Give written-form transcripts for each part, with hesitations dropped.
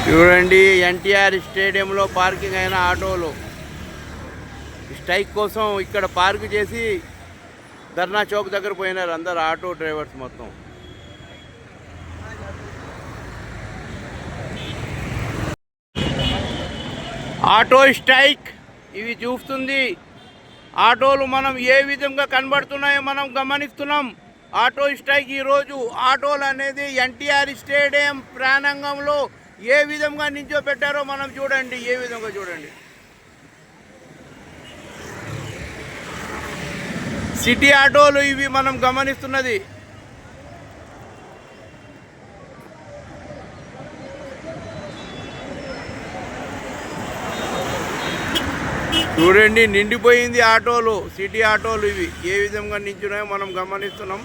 చూడండి, ఎన్టీఆర్ స్టేడియంలో పార్కింగ్ అయిన ఆటోలు స్ట్రైక్ కోసం ఇక్కడ పార్క్ చేసి ధర్నా చౌక్ దగ్గర పోయినారు అందరు ఆటో డ్రైవర్స్ మొత్తం. ఆటో స్ట్రైక్ ఇవి చూస్తుంది. ఆటోలు మనం ఏ విధంగా కనబడుతున్నాయో మనం గమనిస్తున్నాం. ఆటో స్ట్రైక్ ఈరోజు ఆటోలు అనేది ఎన్టీఆర్ స్టేడియం ప్రాంగణంలో ఏ విధంగా నిల్చోబెట్టారో మనం చూడండి. ఏ విధంగా చూడండి, సిటీ ఆటోలు ఇవి మనం గమనిస్తున్నది. చూడండి, నిండిపోయింది ఆటోలు. సిటీ ఆటోలు ఇవి ఏ విధంగా నిల్చున్నాయో మనం గమనిస్తున్నాం.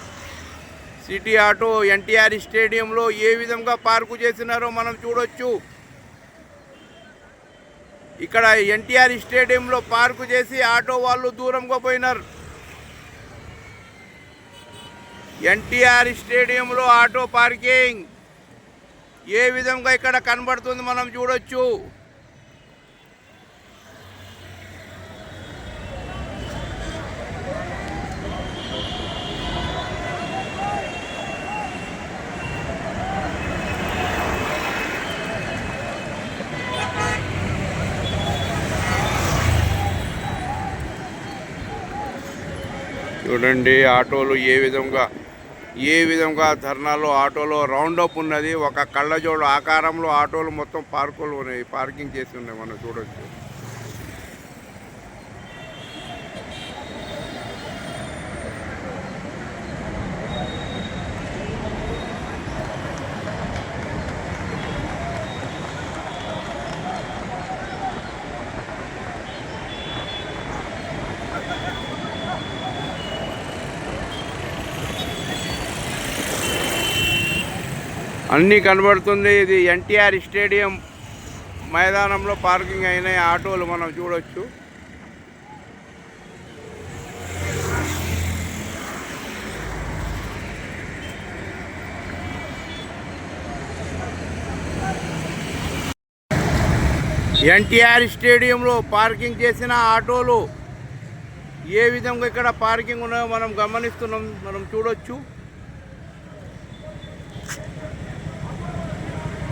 సిటీ ఆటో ఎన్టీఆర్ స్టేడియంలో ఏ విధంగా పార్కు చేసినారో మనం చూడొచ్చు. ఇక్కడ ఎన్టీఆర్ స్టేడియంలో పార్కు చేసి ఆటో వాళ్ళు దూరంగా పోయినారు. ఎన్టీఆర్ స్టేడియంలో ఆటో పార్కింగ్ ఏ విధంగా ఇక్కడ కనబడుతుంది మనం చూడొచ్చు. చూడండి, ఆటోలు ఏ విధంగా ధర్నాలో ఆటోలో రౌండప్ ఉన్నది. ఒక కళ్ళజోడు ఆకారంలో ఆటోలు మొత్తం పార్కులు ఉన్నాయి, పార్కింగ్ చేసి ఉన్నాయి, మనం చూడొచ్చు. అన్నీ కనబడుతుంది. ఇది ఎన్టీఆర్ స్టేడియం మైదానంలో పార్కింగ్ అయిన ఆటోలు మనం చూడొచ్చు. ఎన్టీఆర్ స్టేడియంలో పార్కింగ్ చేసిన ఆటోలు ఏ విధంగా ఇక్కడ పార్కింగ్ ఉన్నాయో మనం గమనిస్తున్నాం, మనం చూడొచ్చు.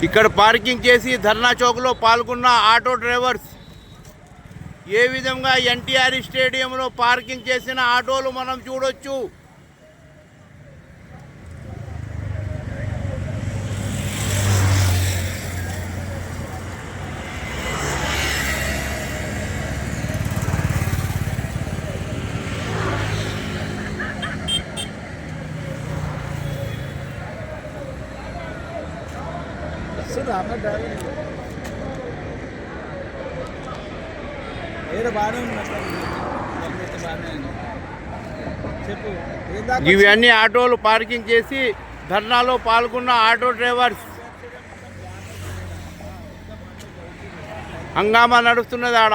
ఇక్కడ పార్కింగ్ చేసి ధర్నా చౌక్లో పాల్గొన్న ఆటో డ్రైవర్స్ ఏ విధంగా ఎన్టీఆర్ స్టేడియంలో పార్కింగ్ చేసిన ఆటోలు మనం చూడొచ్చు. ఇవన్నీ ఆటోలు పార్కింగ్ చేసి ధర్నాలో పాల్గొన్న ఆటో డ్రైవర్స్ హంగామా నడుస్తున్నది ఆడ.